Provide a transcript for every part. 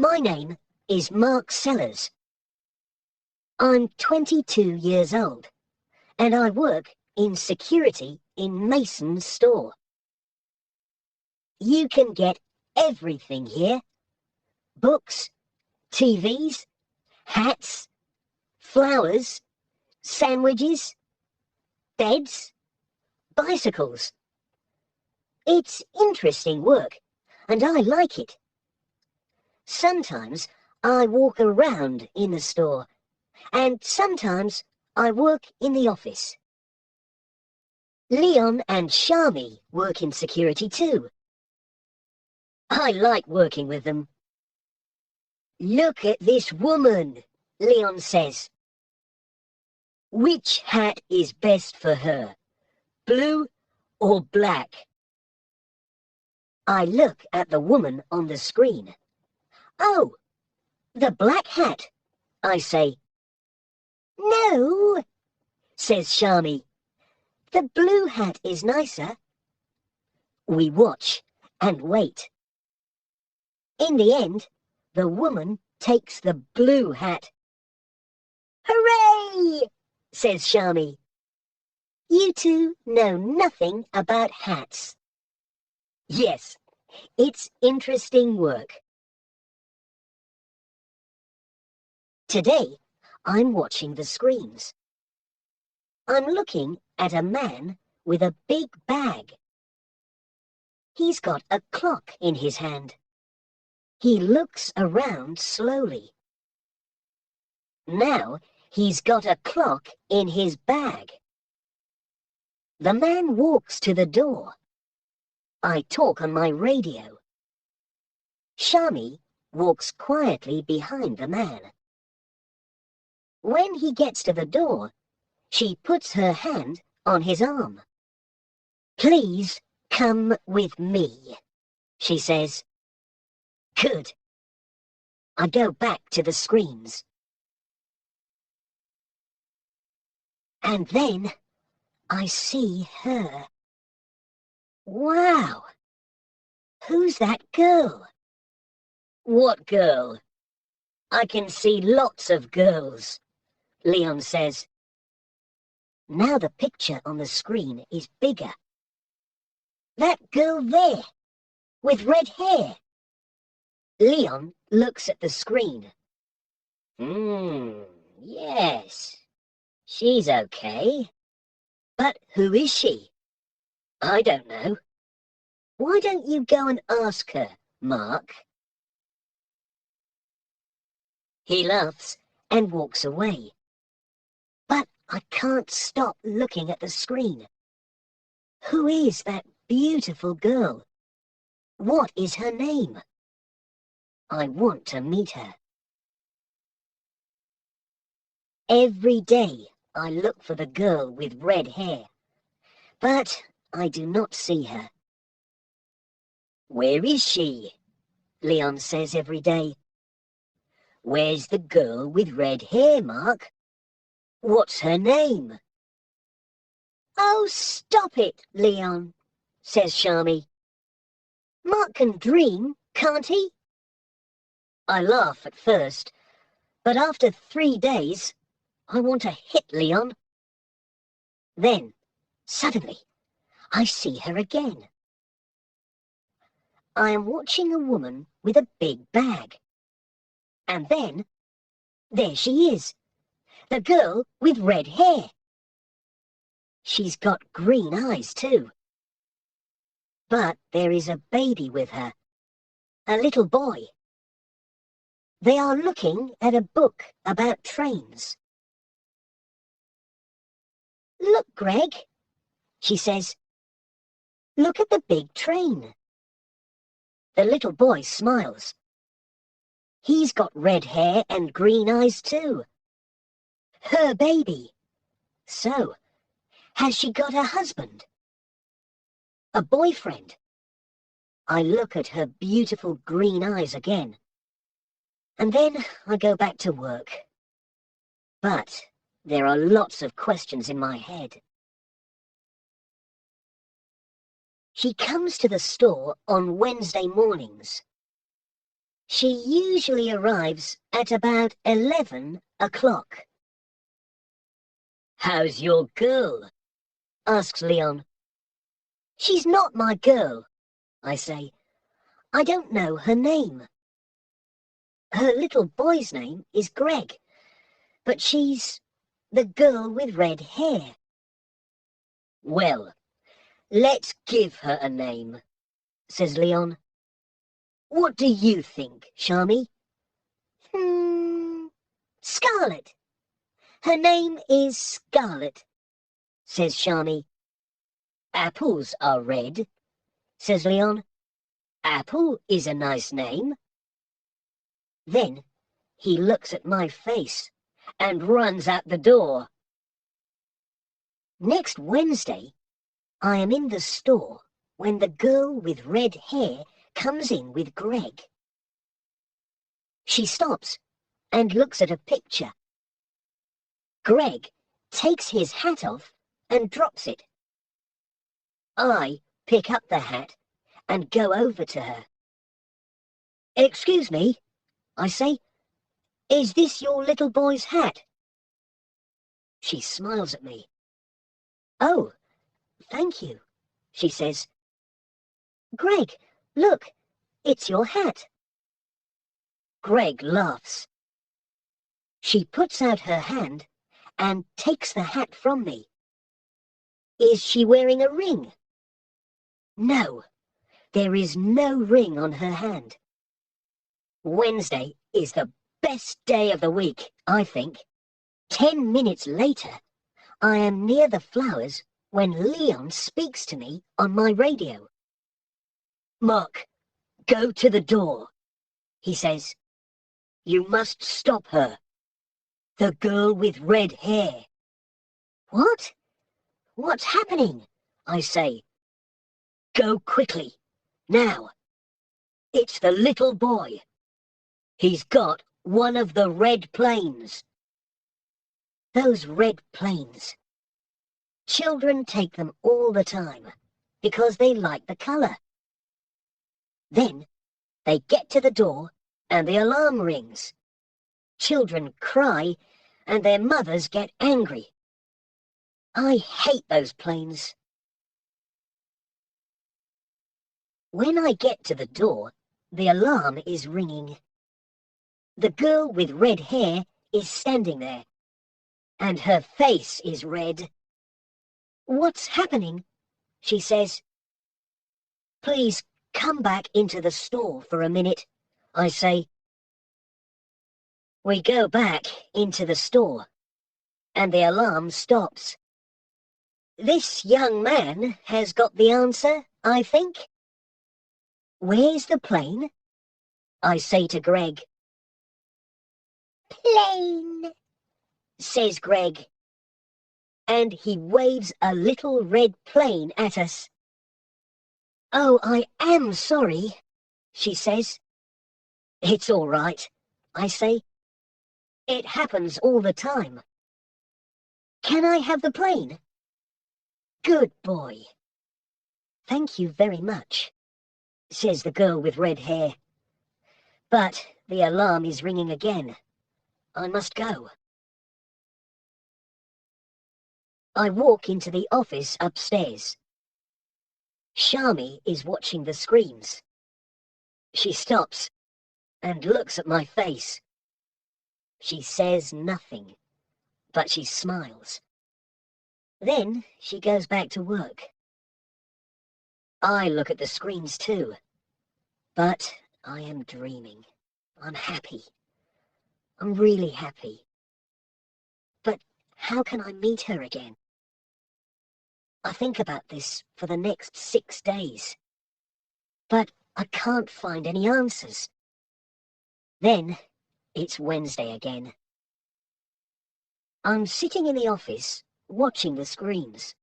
My name is Mark Sellers. I'm 22 years old, and I work in security in Mason's store. You can get everything here: books, TVs, hats, flowers, sandwiches, beds, bicycles. It's interesting work, and I like it. Sometimes I walk around in the store, and sometimes I work in the office. Leon and Shami work in security too. I like working with them. Look at this woman, Leon says. Which hat is best for her, blue or black? I look at the woman on the screen. Oh, the black hat, I say. No, says Shami. The blue hat is nicer. We watch and wait. In the end, the woman takes the blue hat. Hooray, says Shami. You two know nothing about hats. Yes, it's interesting work. Today, I'm watching the screens. I'm looking at a man with a big bag. He's got a clock in his hand. He looks around slowly. Now he's got a clock in his bag. The man walks to the door. I talk on my radio. Shami walks quietly behind the man. When he gets to the door, she puts her hand on his arm. Please come with me, she says. Good. I go back to the screens. And then I see her. Wow! Who's that girl? What girl? I can see lots of girls, Leon says. Now the picture on the screen is bigger. That girl there, with red hair. Leon looks at the screen. Yes, she's okay. But who is she? I don't know. Why don't you go and ask her, Mark? He laughs and walks away. But I can't stop looking at the screen. Who is that beautiful girl? What is her name? I want to meet her. Every day I look for the girl with red hair, but I do not see her. Where is she? Leon says every day. Where's the girl with red hair, Mark? What's her name? Oh, stop it, Leon, says Shami. Mark can dream, can't he? I laugh at first, but after 3 days, I want to hit Leon. Then, suddenly, I see her again. I am watching a woman with a big bag. And then, there she is, the girl with red hair. She's got green eyes too. But there is a baby with her, a little boy. They are looking at a book about trains. Look, Greg, she says. Look at the big train. The little boy smiles. He's got red hair and green eyes too. Her baby. So, has she got a husband? A boyfriend? I look at her beautiful green eyes again. And then I go back to work. But there are lots of questions in my head. She comes to the store on Wednesday mornings. She usually arrives at about 11 o'clock. How's your girl? Asks Leon. She's not my girl, I say. I don't know her name. Her little boy's name is Greg, but she's the girl with red hair. Well, let's give her a name, says Leon. What do you think, Shami? Scarlet. Her name is Scarlet, says Shami. Apples are red, says Leon. Apple is a nice name. Then he looks at my face and runs out the door. Next Wednesday, I am in the store when the girl with red hair comes in with Greg. She stops and looks at a picture. Greg takes his hat off and drops it. I pick up the hat and go over to her. Excuse me, I say, is this your little boy's hat? She smiles at me. Oh, thank you, she says. Greg, look, it's your hat. Greg laughs. She puts out her hand and takes the hat from me. Is she wearing a ring? No, there is no ring on her hand. Wednesday is the best day of the week, I think. 10 minutes later, I am near the flowers when Leon speaks to me on my radio. Mark, go to the door, he says. You must stop her. The girl with red hair. What? What's happening? I say. Go quickly, now. It's the little boy. He's got one of the red planes. Those red planes. Children take them all the time because they like the colour. Then they get to the door and the alarm rings. Children cry and their mothers get angry. I hate those planes. When I get to the door, the alarm is ringing. The girl with red hair is standing there, and her face is red. What's happening? She says. Please come back into the store for a minute, I say. We go back into the store, and the alarm stops. This young man has got the answer, I think. Where's the plane? I say to Greg. Plane, says Greg, and he waves a little red plane at us. Oh, I am sorry, she says. It's all right, I say. It happens all the time. Can I have the plane? Good boy. Thank you very much, says the girl with red hair. But the alarm is ringing again. I must go. I walk into the office upstairs. Shami is watching the screens. She stops and looks at my face. She says nothing, but she smiles. Then she goes back to work. I look at the screens too, but I am dreaming. I'm happy. I'm really happy. But how can I meet her again? I think about this for the next 6 days, but I can't find any answers. Then it's Wednesday again. I'm sitting in the office watching the screens.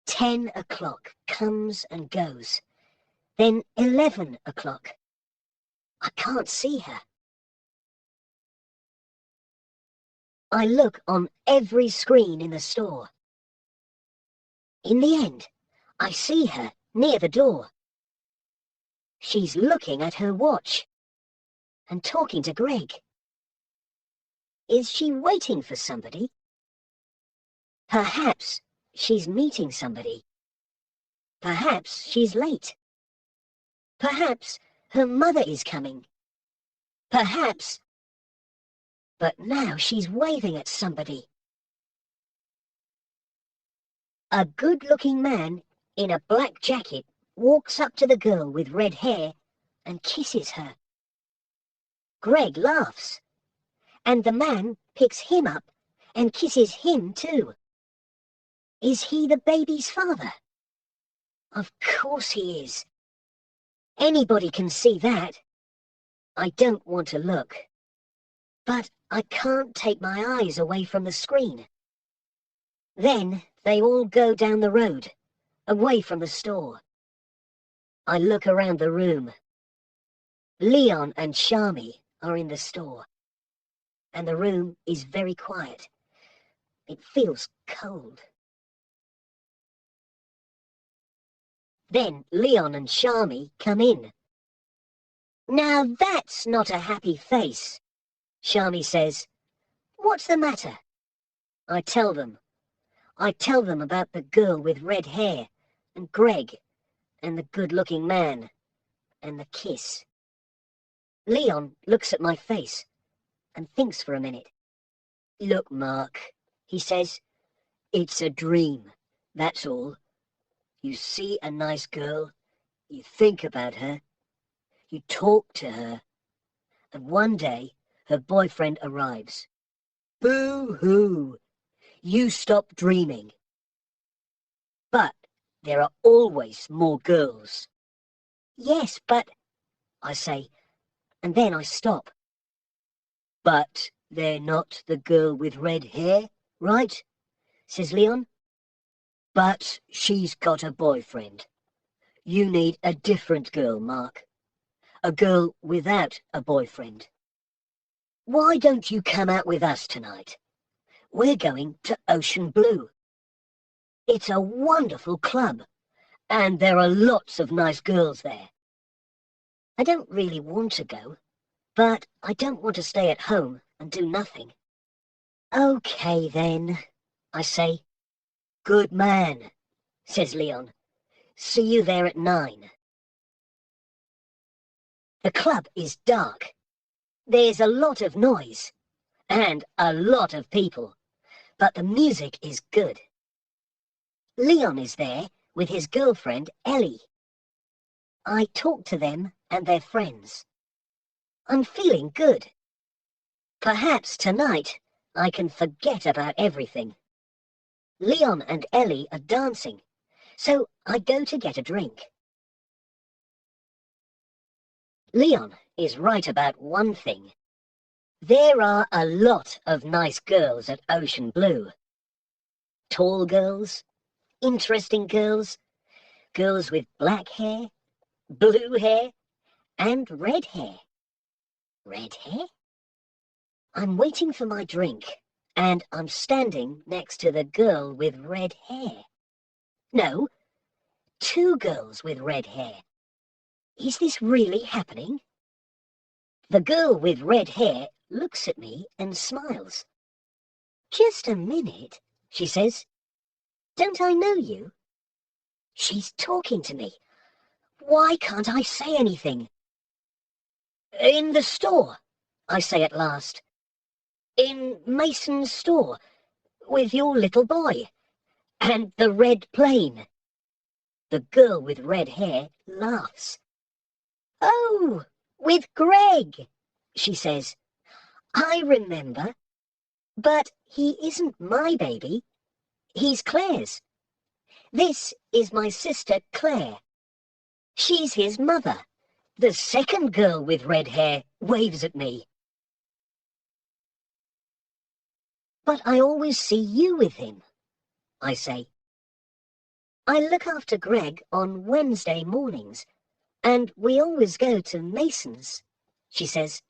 10 o'clock comes and goes. Then 11 o'clock. I can't see her. I look on every screen in the store. In the end, I see her near the door. She's looking at her watch. and talking to Greg. Is she waiting for somebody? Perhaps she's meeting somebody. Perhaps she's late. Perhaps her mother is coming. Perhaps... But now she's waving at somebody. A good-looking man in a black jacket walks up to the girl with red hair and kisses her. Greg laughs, and the man picks him up and kisses him too. Is he the baby's father? Of course he is. Anybody can see that. I don't want to look. But I can't take my eyes away from the screen. Then they all go down the road, away from the store. I look around the room. Leon and Shami are in the store, and the room is very quiet. It feels cold. Then Leon and Shami come in. Now that's not a happy face, Shami says. What's the matter? I tell them about the girl with red hair, and Greg, and the good-looking man, and the kiss. Leon looks at my face and thinks for a minute. Look, Mark, he says, it's a dream, that's all. You see a nice girl, you think about her, you talk to her, and one day her boyfriend arrives. Boo-hoo! You stop dreaming. But there are always more girls. Yes, but, I say, and then I stop. But they're not the girl with red hair, right? Says Leon. But she's got a boyfriend. You need a different girl, Mark. A girl without a boyfriend. Why don't you come out with us tonight? We're going to Ocean Blue. It's a wonderful club, and there are lots of nice girls there. I don't really want to go, but I don't want to stay at home and do nothing. Okay then, I say. Good man, says Leon. See you there at 9. The club is dark. There's a lot of noise, and a lot of people, but the music is good. Leon is there with his girlfriend, Ellie. I talk to them and their friends. I'm feeling good. Perhaps tonight I can forget about everything. Leon and Ellie are dancing, so I go to get a drink. Leon is right about one thing. There are a lot of nice girls at Ocean Blue. Tall girls, interesting girls, girls with black hair, blue hair, and red hair. Red hair? I'm waiting for my drink, and I'm standing next to the girl with red hair. No, 2 girls with red hair. Is this really happening? The girl with red hair looks at me and smiles. Just a minute, she says. Don't I know you? She's talking to me. Why can't I say anything? In the store, I say at last. In Mason's store, with your little boy, and the red plane. The girl with red hair laughs. Oh, with Greg, she says. I remember. But he isn't my baby. He's Claire's. This is my sister Claire. She's his mother. The second girl with red hair waves at me. But I always see you with him, I say. I look after Greg on Wednesday mornings, and we always go to Mason's, she says.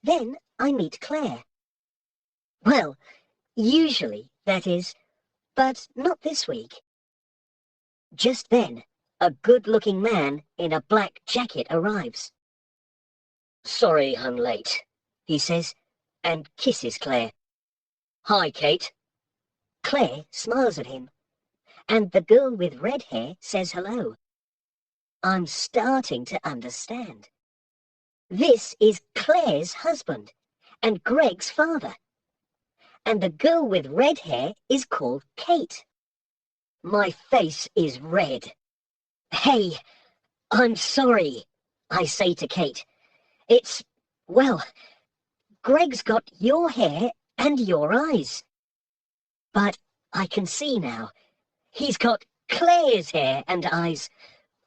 Then I meet Claire. Well, usually, that is, but not this week. Just then, a good-looking man in a black jacket arrives. Sorry I'm late, he says, and kisses Claire. Hi, Kate. Claire smiles at him, and the girl with red hair says hello. I'm starting to understand. This is Claire's husband and Greg's father. And the girl with red hair is called Kate. My face is red. Hey, I'm sorry, I say to Kate. Well, Greg's got your hair and your eyes. But I can see now. He's got Claire's hair and eyes.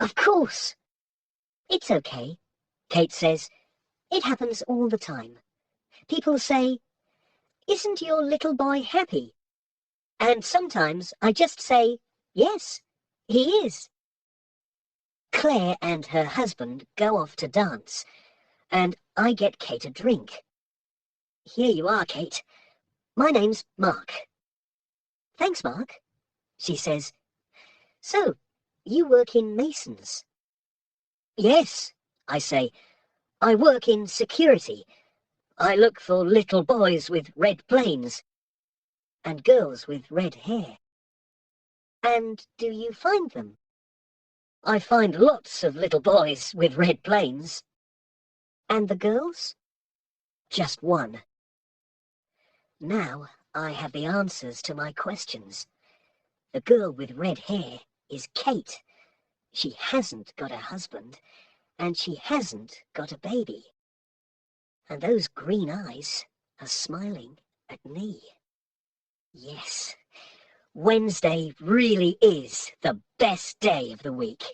Of course. It's okay, Kate says. It happens all the time. People say, "Isn't your little boy happy?" And sometimes I just say, "Yes, he is." Claire and her husband go off to dance, and I get Kate a drink. Here you are, Kate. My name's Mark. Thanks, Mark, she says. So, you work in Masons? Yes, I say. I work in security. I look for little boys with red planes and girls with red hair. And do you find them? I find lots of little boys with red planes. And the girls? Just one. Now I have the answers to my questions. The girl with red hair is Kate. She hasn't got a husband, and she hasn't got a baby. And those green eyes are smiling at me. Yes, Wednesday really is the best day of the week.